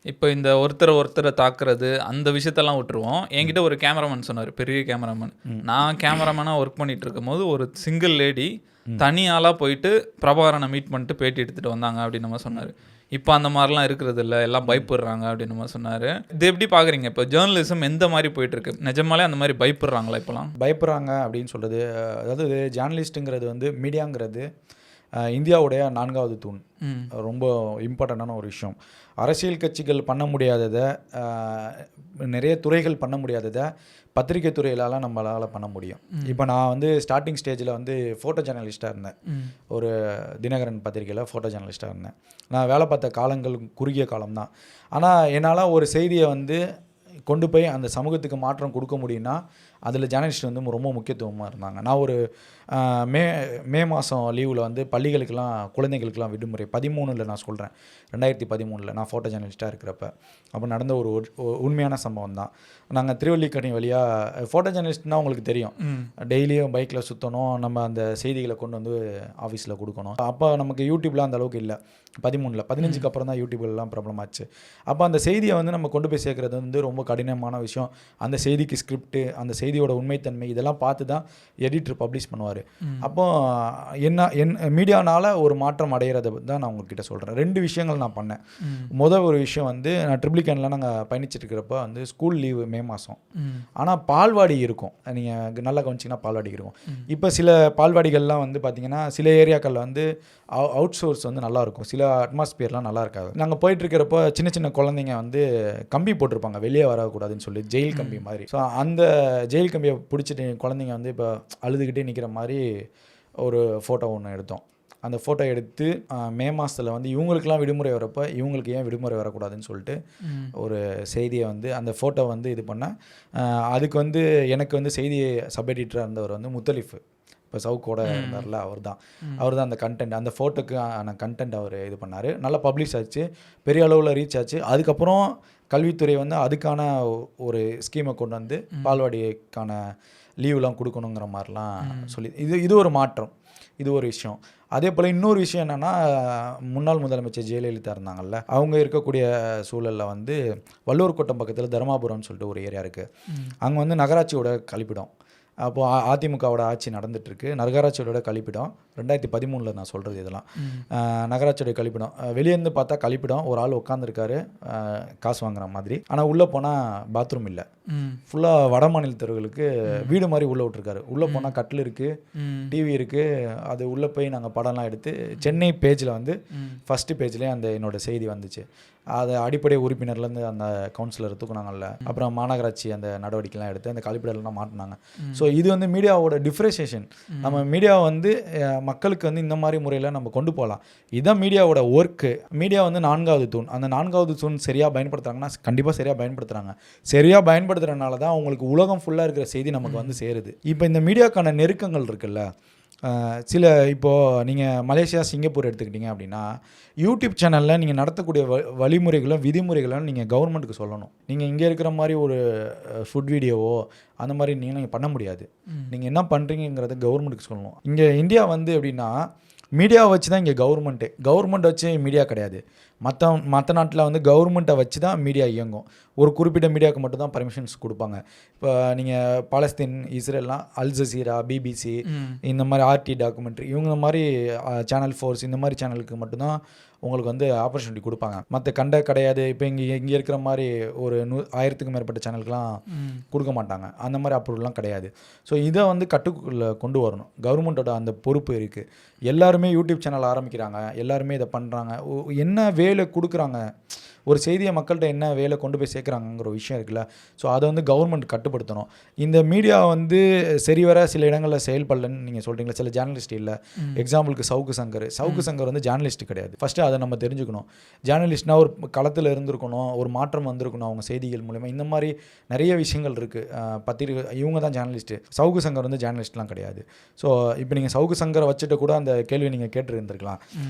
இப்போ இந்த ஒருத்தரை தாக்குறது, அந்த விஷயத்தெல்லாம் விட்டுருவோம். என்கிட்ட ஒரு கேமராமேன் சொன்னாரு. பெரிய கேமராமேன். நான் கேமராமேனா ஒர்க் பண்ணிட்டு இருக்கும்போது, ஒரு சிங்கிள் லேடி தனி ஆளா போயிட்டு பிரபாகரன மீட் பண்ணிட்டு பேட்டி எடுத்துட்டு வந்தாங்க அப்படின்னு மாரி சொன்னாரு. இப்ப அந்த மாரிலாம் இருக்கிறது இல்ல. எல்லாம் பயப்படுறாங்க அப்படின்னு மாரி சொன்னாரு. இது எப்படி பார்க்குறீங்க? இப்போ ஜர்னலிசம் எந்த மாரி போயிட்டுருக்கு? நிஜமாலே அந்த மாரி பயப்படுறாங்களா இப்பலாம்? பயப்படுறாங்க அப்படின்னு சொல்றது, அதாவது ஜேர்னலிஸ்ட்டுங்கிறது வந்து மீடியாங்கிறது இந்தியாவுடைய 4வது தூண். ரொம்ப இம்பார்ட்டண்டான ஒரு விஷயம். அரசியல் கட்சிகள் பண்ண முடியாததை, நிறைய துறைகள் பண்ண முடியாததை பத்திரிகை துறையிலால் நம்மளால் பண்ண முடியும். இப்போ நான் வந்து ஸ்டார்டிங் ஸ்டேஜில் வந்து ஃபோட்டோ ஜேர்னலிஸ்ட்டாக இருந்தேன். ஒரு தினகரன் பத்திரிகையில் ஃபோட்டோ ஜேர்னலிஸ்ட்டாக இருந்தேன். நான் வேலை பார்த்த காலங்கள் குறுகிய காலம்தான். ஆனால் என்னால் ஒரு செய்தியை வந்து கொண்டு போய் அந்த சமூகத்துக்கு மாற்றம் கொடுக்க முடியும்னா அதில் ஜேர்னலிஸ்ட் வந்து ரொம்ப முக்கியத்துவமாக இருந்தாங்க. நான் ஒரு மே மாதம் லீவில் வந்து பள்ளிகளுக்கெல்லாம் குழந்தைகளுக்கெல்லாம் விடுமுறை 13ல் நான் சொல்கிறேன், 2013 நான் ஃபோட்டோ ஜேர்னலிஸ்ட்டாக இருக்கிறப்ப அப்போ நடந்த ஒரு உண்மையான சம்பவம் தான். நாங்கள் திருவல்லிக்கணி வழியாக ஃபோட்டோ ஜேர்னலிஸ்ட்னால் உங்களுக்கு தெரியும், டெய்லியும் பைக்கில் சுற்றணும், நம்ம அந்த செய்திகளை கொண்டு வந்து ஆஃபீஸில் கொடுக்கணும். அப்போ நமக்கு யூடியூப்லாம் அந்த அளவுக்கு இல்லை. 13 15க்கு அப்புறம் தான் யூடியூப்லாம் ப்ராப்ளமாச்சு. அப்போ அந்த செய்தியை வந்து நம்ம கொண்டு போய் சேர்க்குறது வந்து ரொம்ப கடினமான விஷயம். அந்த செய்திக்கு ஸ்கிரிப்டு, அந்த செய்தியோட உண்மைத்தன்மை இதெல்லாம் பார்த்து தான் எடிட்டர் பப்ளிஷ் பண்ணுவார். அப்போ மீடியானால ஒரு மாற்றம் அடைகிறத தான் நான் உங்ககிட்ட சொல்கிறேன். 2 விஷயங்கள் நான் பண்ணேன். ஒரு விஷயம் வந்து நான் ட்ரிபிளிகேனில் நாங்கள் பயணிச்சுட்டு இருக்கிறப்ப வந்து ஸ்கூல் லீவு மே மாதம். ஆனால் பால்வாடி இருக்கும், நீங்கள் நல்லா கவனிச்சிங்கன்னா பால்வாடி இருக்கும். இப்போ சில பால்வாடிகள்லாம் வந்து பார்த்திங்கன்னா சில ஏரியாக்களில் வந்து அவுட் சோர்ஸ் வந்து நல்லாயிருக்கும், சில அட்மாஸ்பியர்லாம் நல்லா இருக்காது. நாங்கள் போயிட்டுருக்கிறப்போ சின்ன சின்ன குழந்தைங்க வந்து கம்பி போட்டிருப்பாங்க வெளியே வரக்கூடாதுன்னு சொல்லி, ஜெயில் கம்பி மாதிரி. ஸோ அந்த ஜெயில் கம்பியை பிடிச்சிட்டு குழந்தைங்க வந்து இப்போ அழுதுகிட்டே நிற்கிற மாதிரி ஒரு ஃபோட்டோ ஒன்று எடுத்தோம். அந்த ஃபோட்டோ எடுத்து மே மாதத்தில் வந்து இவங்களுக்கெல்லாம் விடுமுறை வரப்போ இவங்களுக்கு ஏன் விடுமுறை வரக்கூடாதுன்னு சொல்லிட்டு ஒரு செய்தியை வந்து அந்த ஃபோட்டோ வந்து இது பண்ணேன். அதுக்கு வந்து எனக்கு வந்து செய்தி சப் எடிட்டராக இருந்தவர் வந்து முத்தலிஃப், இப்போ சவுக்கோட இருந்தார்ல, அவர் தான் அந்த கண்டென்ட், அந்த ஃபோட்டோக்கு கண்டென்ட் அவர் இது பண்ணார். நல்லா பப்ளிஷ் ஆச்சு, பெரிய அளவில் ரீச் ஆச்சு. அதுக்கப்புறம் கல்வித்துறை வந்து அதுக்கான ஒரு ஸ்கீமை கொண்டு வந்து பால்வாடிக்கான லீவ்லாம் கொடுக்கணுங்கிற மாதிரிலாம் சொல்லி இது ஒரு மாற்றம், இது ஒரு விஷயம். அதே போல் இன்னொரு விஷயம் என்னென்னா, முன்னாள் முதலமைச்சர் ஜெயலலிதா இருந்தாங்கல்ல, அவங்க இருக்கக்கூடிய சூழலில் வந்து வள்ளுவர் கோட்டம் பக்கத்தில் தர்மாபுரம்னு சொல்லிட்டு ஒரு ஏரியா இருக்குது. அங்கே வந்து நகராட்சியோட கழிப்பிடம். அப்போது அதிமுகவோட ஆட்சி நடந்துகிட்ருக்கு. நகராட்சியோட கழிப்பிடம் 2013 நான் சொல்கிறது இதெல்லாம். நகராட்சியோட கழிப்பிடம் வெளியேருந்து பார்த்தா கழிப்பிடம், ஒரு ஆள் உட்காந்துருக்காரு காசு வாங்குற மாதிரி. ஆனால் உள்ளே போனால் பாத்ரூம் இல்லை, ஃபுல்லாக வட மாநிலத்தவர்களுக்கு வீடு மாதிரி உள்ளே விட்ருக்காரு. உள்ளே போனால் கட்டில் இருக்குது, டிவி இருக்குது. அது உள்ளே போய் நாங்கள் படம்லாம் எடுத்து சென்னை பேஜில் வந்து ஃபஸ்ட்டு பேஜ்லேயே அந்த என்னோடய செய்தி வந்துச்சு. அதை அடிப்படை உறுப்பினர்லேருந்து அந்த கவுன்சிலர் தூக்குனாங்கல்ல, அப்புறம் மாநகராட்சி அந்த நடவடிக்கைலாம் எடுத்து அந்த கழிப்பிடலாம் மாட்டினாங்க. ஸோ இது வந்து மீடியாவோட டிஃப்ரென்சியேஷன். நம்ம மீடியாவை வந்து மக்களுக்கு வந்து இந்த மாதிரி முறையில் நம்ம கொண்டு போகலாம். இதுதான் மீடியாவோட ஒர்க்கு. மீடியா வந்து 4வது தூண். அந்த 4வது தூண் சரியாக பயன்படுத்துகிறாங்கன்னா கண்டிப்பாக சரியாக பயன்படுத்துகிறாங்க. சரியாக பயன்படுத்துகிறனால தான் அவங்களுக்கு உலகம் ஃபுல்லாக இருக்கிற செய்தி நமக்கு வந்து சேருது. இப்போ இந்த மீடியாக்கான நெருக்கங்கள் இருக்குல்ல, சில இப்போது நீங்கள் மலேசியா சிங்கப்பூர் எடுத்துக்கிட்டிங்க அப்படின்னா, யூடியூப் சேனலில் நீங்கள் நடத்தக்கூடிய வழிமுறைகளும் விதிமுறைகளும் நீங்கள் கவர்மெண்ட்டுக்கு சொல்லணும். நீங்கள் இங்கே இருக்கிற மாதிரி ஒரு ஃபுட் வீடியோவோ அந்த மாதிரி நீங்கள் பண்ண முடியாது. நீங்கள் என்ன பண்ணுறீங்கிறத கவர்மெண்ட்டுக்கு சொல்லணும். இங்கே இந்தியா வந்து எப்படின்னா, மீடியாவை வச்சு தான் இங்கே கவர்மெண்ட் வச்சு மீடியா கிடையாது. மற்ற நாட்டில் வந்து கவர்மெண்ட்டை வச்சு தான் மீடியா இயங்கும். ஒரு குறிப்பிட்ட மீடியாவுக்கு மட்டும் தான் பர்மிஷன்ஸ் கொடுப்பாங்க. இப்போ நீங்கள் பாலஸ்தீன், இஸ்ரேல்லாம் அல் ஜசீரா, பிபிசி, இந்த மாதிரி ஆர்டி டாக்குமெண்ட்ரி, இவங்க மாதிரி சேனல் 4 இந்த மாதிரி சேனலுக்கு மட்டும்தான் உங்களுக்கு வந்து ஆப்பர்ச்சுனிட்டி கொடுப்பாங்க. மற்ற கிடையாது. இப்போ இங்கே இருக்கிற மாதிரி ஒரு 1000க்கும் மேற்பட்ட சேனலுக்குலாம் கொடுக்க மாட்டாங்க. அந்த மாதிரி அப்ரூவல்லாம் கிடையாது. ஸோ இதை வந்து கட்டுக்குள்ளே கொண்டு வரணும். கவர்மெண்ட்டோட அந்த பொறுப்பு இருக்குது. எல்லாருமே யூடியூப் சேனல் ஆரம்பிக்கிறாங்க, எல்லாருமே இதை பண்ணுறாங்க. என்ன வேலை கொடுக்குறாங்க, ஒரு செய்தியை மக்கள்கிட்ட என்ன வேலை கொண்டு போய் சேர்க்குறாங்கிற விஷயம் இருக்குல்ல, ஸோ அதை வந்து கவர்மெண்ட் கட்டுப்படுத்தணும். இந்த மீடியா வந்து சரிவர சில இடங்களில் செயல்படலன்னு நீங்கள் சொல்கிறீங்களா, சில ஜேர்னலிஸ்ட் இல்லை. எக்ஸாம்பிளுக்கு சவுக்கு சங்கர் வந்து ஜேர்னலிஸ்ட் கிடையாது. ஃபஸ்ட்டு அதை நம்ம தெரிஞ்சுக்கணும். ஜேர்னலிஸ்ட்னால் ஒரு களத்தில் இருந்திருக்கணும், ஒரு மாற்றம் வந்திருக்கணும் அவங்க செய்திகள் மூலமா. இந்த மாதிரி நிறைய விஷயங்கள் இருக்குது. பத்திரிகை இவங்க தான் ஜேர்னலிஸ்ட்டு. சவுக்கு சங்கர் வந்து ஜேர்னலிஸ்ட்லாம் கிடையாது. ஸோ இப்போ நீங்கள் சவுக்கு சங்கரை வச்சுட்டு கூட அந்த கேள்வி நீங்கள் கேட்டுருந்துருக்கலாம்.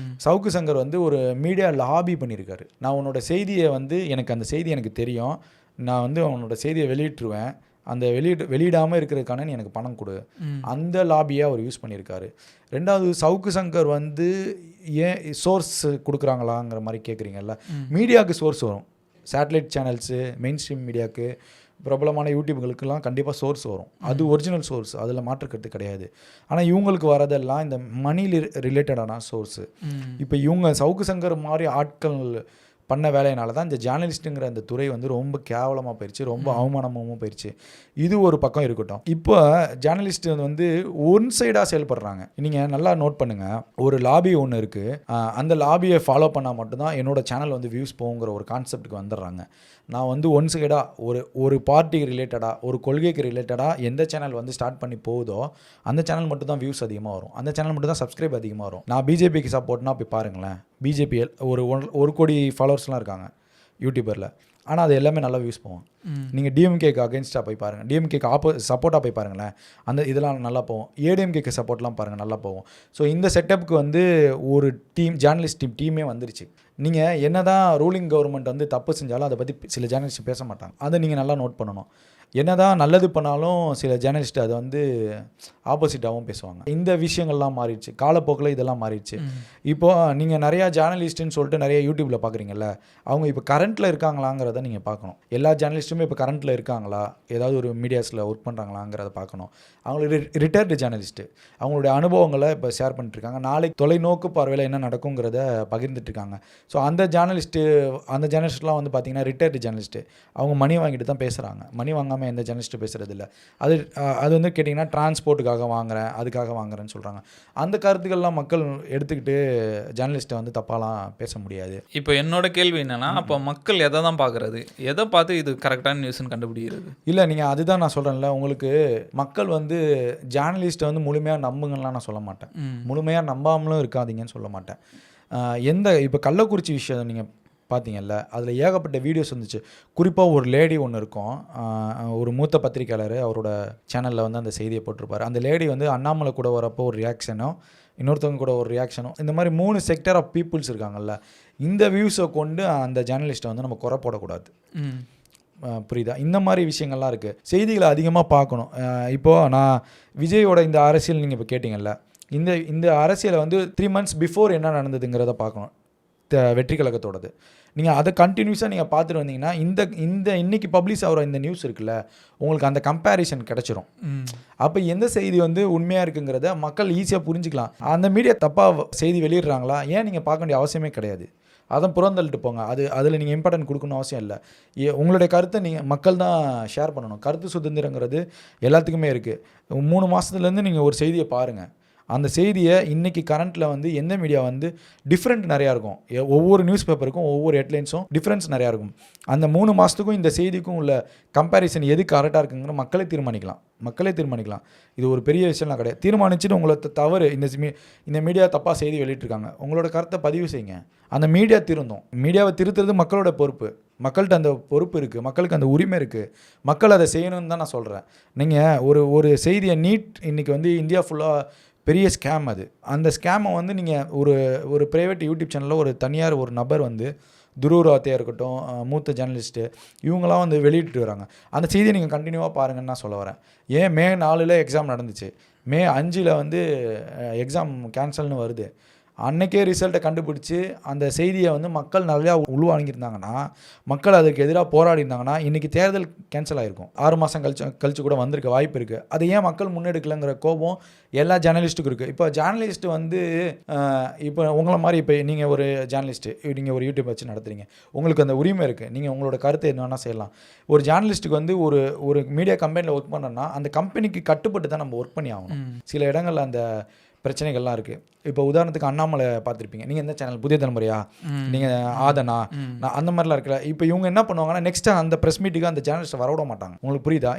சவுக்கு சங்கர் வந்து ஒரு மீடியா லாபி பண்ணியிருக்காரு. நான் உன்னோட செய்தியை வந்து எனக்கு அந்த செய்தி எனக்கு தெரியும், நான் வந்து அவனோட செய்தியை வெளியிட்டுருவேன், அந்த வெளியிடாமல் இருக்கிறதுக்கான நீ எனக்கு பணம் கொடு, அந்த லாபியை அவர் யூஸ் பண்ணியிருக்காரு. 2வது சவுக்கு சங்கர் வந்து ஏன் சோர்ஸ் கொடுக்குறாங்களாங்கிற மாதிரி கேட்குறீங்கல்ல, மீடியாவுக்கு சோர்ஸ் வரும். சேட்டலைட் சேனல்ஸு, மெயின் ஸ்ட்ரீம் மீடியாவுக்கு, பிரபலமான யூடியூப்களுக்கெல்லாம் கண்டிப்பாக சோர்ஸ் வரும். அது ஒரிஜினல் சோர்ஸ், அதில் மாற்றுக்கிறது கிடையாது. ஆனால் இவங்களுக்கு வரதெல்லாம் இந்த மணி ரிலேட்டடான சோர்ஸு. இப்போ இவங்க சவுக்கு சங்கர் மாதிரி ஆட்கள் பண்ண வேலையினால தான் இந்த ஜேர்னலிஸ்ட்டுங்கிற அந்த துறை வந்து ரொம்ப கேவலமாக போயிடுச்சு, ரொம்ப அவமானமாகவும் போயிடுச்சு. இது ஒரு பக்கம் இருக்கட்டும். இப்போ ஜேர்னலிஸ்ட் வந்து ஒன் சைடாக செயல்படுறாங்க. நீங்கள் நல்லா நோட் பண்ணுங்கள், ஒரு லாபி ஒன்று இருக்குது, அந்த லாபியை ஃபாலோ பண்ணால் மட்டும்தான் என்னோட சேனல் வந்து வியூஸ் போகுங்கிற ஒரு கான்செப்ட்டுக்கு வந்துடுறாங்க. நான் வந்து ஒன் சைடாக ஒரு பார்ட்டிக்கு ரிலேட்டடாக, ஒரு கொள்கைக்கு ரிலேட்டடாக எந்த சேனல் வந்து ஸ்டார்ட் பண்ணி போகுதோ அந்த சேனல் மட்டும் தான் வியூஸ் அதிகமாக வரும், அந்த சேனல் மட்டும் தான் சப்ஸ்கிரைப் அதிகமாக வரும். நான் பிஜேபிக்கு சப்போர்ட்னா போய் பாருங்களேன், பிஜேபி ஒரு கோடி ஃபாலோவர்ஸ்லாம் இருக்காங்க யூடியூபரில், ஆனால் அது எல்லாமே நல்லா வியூஸ் போகும். நீங்கள் டிஎம்கேக்கு அகேன்ஸ்டாக போய் பாருங்கள், டிஎம்கேக்கு சப்போர்ட்டாக போய் பாருங்களேன், அந்த இதெல்லாம் நல்லா போகும். ஏடிஎம்கேக்கு சப்போர்ட்லாம் பாருங்கள், நல்லா போகும். ஸோ இந்த செட்டப்புக்கு வந்து ஒரு ஜேர்னலிஸ்ட் டீமே வந்துருச்சு. நீங்கள் என்ன தான் ரூலிங் கவர்மெண்ட் வந்து தப்பு செஞ்சாலும் அதை பற்றி சில ஜேர்னலிஸ்ட் பேச மாட்டாங்க. அதை நீங்கள் நல்லா நோட் பண்ணணும். என்ன தான் நல்லது பண்ணாலும் சில ஜேர்னலிஸ்ட் அதை வந்து ஆப்போசிட்டாகவும் பேசுவாங்க. இந்த விஷயங்கள்லாம் மாறிடுச்சு, காலப்போக்கில் இதெல்லாம் மாறிடுச்சு. இப்போது நீங்கள் நிறையா ஜேர்னலிஸ்ட்டுன்னு சொல்லிட்டு நிறைய யூடியூப்பில் பார்க்குறீங்கல்ல, அவங்க இப்போ கரண்ட்டில் இருக்காங்களாங்கிறத நீங்கள் பார்க்கணும். எல்லா ஜேர்னலிஸ்ட்டுமே இப்போ கரண்ட்டில் இருக்காங்களா, ஏதாவது ஒரு மீடியாஸில் ஒர்க் பண்ணுறாங்களாங்கிறத பார்க்கணும். அவங்களுக்கு ரிட்டையர்டு ஜேர்னலிஸ்ட்டு அவங்களுடைய அனுபவங்களை இப்போ ஷேர் பண்ணிட்டுருக்காங்க. நாளைக்கு தொலைநோக்கு பார்வையில் என்ன நடக்குங்கிறத பகிர்ந்துட்டுருக்காங்க. ஸோ அந்த ஜேர்னலிஸ்ட்லாம் வந்து பார்த்திங்கன்னா ரிட்டையர்டு ஜேர்னலிஸ்ட்டு, அவங்க மணி வாங்கிட்டு தான் பேசுகிறாங்க. மணி வாங்காமல் எந்த ஜேர்னலிஸ்ட்டு பேசுகிறது இல்லை. அது வந்து கேட்டிங்கன்னா டிரான்ஸ்போர்ட்டுக்காக வாங்குறேன், அதுக்காக வாங்குறேன்னு சொல்கிறாங்க. அந்த கருத்துக்கள்லாம் மக்கள் எடுத்துக்கிட்டு ஜேர்னலிஸ்ட்டை வந்து தப்பாலாம் பேச முடியாது. இப்போ என்னோட கேள்வி என்னென்னா, அப்போ மக்கள் எதை தான் பார்க்குறது, எதை பார்த்து இது கரெக்டான நியூஸ்ன்னு கண்டுபிடிக்கிறது? இல்லை, நீங்கள் அதுதான் நான் சொல்கிறேன்ல, உங்களுக்கு மக்கள் வந்து ஜேர்னலிஸ்ட்டை வந்து முழுமையாக நம்புங்கலாம் நான் சொல்ல மாட்டேன், முழுமையாக நம்பாமலும் இருக்காதீங்கன்னு சொல்ல மாட்டேன். இப்போ கள்ளக்குறிச்சி விஷயம் நீங்கள் பார்த்தீங்கல்ல, அதில் ஏகப்பட்ட வீடியோஸ் வந்துச்சு. குறிப்பாக ஒரு லேடி ஒன்று இருக்கும், ஒரு மூத்த பத்திரிக்கையாளர், அவரோட சேனலில் வந்து அந்த செய்தியை போட்டிருப்பார். அந்த லேடி வந்து அண்ணாமலை கூட வரப்போ ஒரு ரியாக்ஷனும், இன்னொருத்தவங்க கூட ஒரு ரியாக்ஷனும், இந்த மாதிரி 3 செக்டர் ஆஃப் பீப்புள்ஸ் இருக்காங்கல்ல, இந்த வியூஸை கொண்டு அந்த ஜேர்னலிஸ்ட்டை வந்து நம்ம குறை போடக்கூடாது. புரியுதா? இந்த மாதிரி விஷயங்கள்லாம் இருக்குது. செய்திகளை அதிகமாக பார்க்கணும். இப்போது நான் விஜயோட இந்த அரசியல் நீங்கள் இப்போ கேட்டிங்கல்ல, இந்த அரசியலை வந்து 3 months பிஃபோர் என்ன நடந்ததுங்கிறத பார்க்கணும், வெற்றி கழகத்தோடது. நீங்கள் அதை கண்டினியூஸாக நீங்கள் பார்த்துட்டு வந்தீங்கன்னா இந்த இன்னைக்கு பப்ளிஷ் ஆகிற இந்த நியூஸ் இருக்குல்ல, உங்களுக்கு அந்த கம்பேரிசன் கிடச்சிரும். அப்போ எந்த செய்தி வந்து உண்மையாக இருக்குங்கிறத மக்கள் ஈஸியாக புரிஞ்சுக்கலாம். அந்த மீடியா தப்பாக செய்தி வெளியிடுறாங்களா, ஏன் நீங்கள் பார்க்க வேண்டிய அவசியமே கிடையாது. அதை புறந்தள்ளிட்டு போங்க. அதில் நீங்கள் இம்பார்ட்டன்ட் கொடுக்கணும் அவசியம் இல்லை. உங்களுடைய கருத்தை நீங்கள் மக்கள் தான் ஷேர் பண்ணணும். கருத்து சுதந்திரங்கிறது எல்லாத்துக்குமே இருக்குது. 3 மாதத்துலேருந்து நீங்கள் ஒரு செய்தியை பாருங்கள், அந்த செய்தியை இன்றைக்கி கரண்ட்டில் வந்து எந்த மீடியா வந்து டிஃப்ரெண்ட் நிறையா இருக்கும். ஒவ்வொரு நியூஸ் பேப்பருக்கும் ஒவ்வொரு ஹெட்லைன்ஸும் டிஃப்ரென்ஸ் நிறையா இருக்கும். அந்த 3 மாதத்துக்கும் இந்த செய்திக்கும் உள்ள கம்பேரிசன் எது கரெக்டாக இருக்குங்கிற மக்களே தீர்மானிக்கலாம். இது ஒரு பெரிய விஷயம்லாம் கிடையாது. தீர்மானிச்சுட்டு உங்களை தவறு, இந்த மீடியா தப்பாக செய்தி வெளியிட்டிருக்காங்க, உங்களோட கருத்தை பதிவு செய்யுங்க. அந்த மீடியா திருந்தும். மீடியாவை திருத்துறது மக்களோட பொறுப்பு. மக்கள்கிட்ட அந்த பொறுப்பு இருக்குது, மக்களுக்கு அந்த உரிமை இருக்குது, மக்கள் அதை செய்யணும்னு தான் நான் சொல்கிறேன். நீங்கள் ஒரு செய்தியை இன்றைக்கி வந்து இந்தியா ஃபுல்லாக பெரிய ஸ்கேம் அது. அந்த ஸ்கேமை வந்து நீங்கள் ஒரு ப்ரைவேட் யூடியூப் சேனலில் ஒரு தனியார் ஒரு நபர் வந்து துருவராத்தையாக இருக்கட்டும், மூத்த ஜேர்னலிஸ்ட்டு, இவங்களாம் வந்து வெளியிட்டு வராங்க. அந்த செய்தியை நீங்கள் கண்டினியூவாக பாருங்கன்னு நான் சொல்ல வரேன். ஏன் May 4 எக்ஸாம் நடந்துச்சு, May 5 வந்து எக்ஸாம் கேன்சல்னு வருது. அன்றைக்கே ரிசல்ட்டை கண்டுபிடிச்சி அந்த செய்தியை வந்து மக்கள் நிறையா உள்வாங்கியிருந்தாங்கன்னா, மக்கள் அதுக்கு எதிராக போராடி இருந்தாங்கன்னா, இன்றைக்கி தேர்தல் கேன்சல் ஆகிருக்கும். 6 மாதம் கழிச்சு கூட வந்திருக்க வாய்ப்பு இருக்குது. அதை ஏன் மக்கள் முன்னெடுக்கலைங்கிற கோபம் எல்லா ஜேர்னலிஸ்ட்டுக்கும் இருக்குது. இப்போ ஜேர்னலிஸ்ட்டு வந்து இப்போ உங்களை மாதிரி, இப்போ நீங்கள் ஒரு ஜேர்னலிஸ்ட்டு, நீங்கள் ஒரு யூடியூப் வச்சு நடத்துகிறீங்க, உங்களுக்கு அந்த உரிமை இருக்குது, நீங்கள் உங்களோட கருத்தை என்ன வேணால் செய்யலாம். ஒரு ஜேர்னலிஸ்ட்டுக்கு வந்து ஒரு மீடியா கம்பெனியில் ஒர்க் பண்ணுறோன்னா அந்த கம்பெனிக்கு கட்டுப்பட்டு தான் நம்ம ஒர்க் பண்ணி ஆகணும். சில இடங்களில் அந்த பிரச்சனைகள்லாம் இருக்குது. இப்போ உதாரணத்துக்கு அண்ணாமலை பார்த்துருப்பீங்க, நீங்கள் எந்த சேனல், புதிய தலைமுறையா, நீங்கள் ஆதனா, நான் அந்த மாதிரிலாம் இருக்கல. இப்போ இவங்க என்ன பண்ணுவாங்கன்னா, நெக்ஸ்ட்டு அந்த ப்ரெஸ் மீட்டுக்கு அந்த ஜேர்னலிஸ்ட்டை வரவிட மாட்டாங்க. உங்களுக்கு புரியுதா?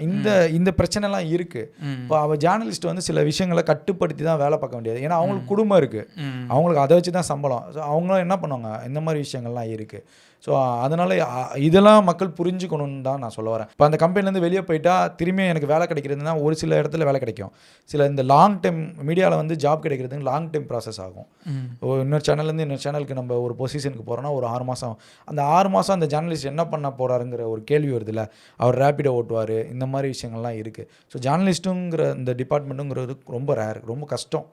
இந்த பிரச்சனைலாம் இருக்குது. இப்போ அவள் ஜேர்னலிஸ்ட் வந்து சில விஷயங்களை கட்டுப்படுத்தி தான் வேலை பார்க்க வேண்டியது. ஏன்னா அவங்களுக்கு குடும்பம் இருக்குது, அவங்களுக்கு அதை வச்சு தான் சம்பளம். ஸோ அவங்களும் என்ன பண்ணுவாங்க, இந்த மாதிரி விஷயங்கள்லாம் இருக்குது. ஸோ அதனால் இதெல்லாம் மக்கள் புரிஞ்சுக்கணுன்னு தான் நான் சொல்ல வரேன். இப்போ அந்த கம்பெனிலேருந்து வெளியே போயிட்டா திரும்பி எனக்கு வேலை கிடைக்கிறதுனா ஒரு சில இடத்துல வேலை கிடைக்கும். சில இந்த லாங் டைம் மீடியாவில் வந்து ஜாப் கிடைக்கிறதுக்கு லாங் டைம் ப்ராசஸ் ஆகும். இன்னொரு சேனல்லேருந்து இன்னொரு சேனலுக்கு நம்ம ஒரு பொசிஷனுக்கு போகிறோன்னா ஒரு 6 மாதம், அந்த 6 மாதம் அந்த ஜேர்னலிஸ்ட் என்ன பண்ண போகிறாருங்கிற ஒரு கேள்வி வருதுல்ல. அவர் ரேப்பிடோ ஓட்டுவார், இந்த மாதிரி விஷயங்கள்லாம் இருக்குது. ஸோ ஜேர்னலிஸ்ட்டுங்கிற இந்த டிபார்ட்மெண்ட்டுங்கிறது ரொம்ப ரேர், ரொம்ப கஷ்டம்.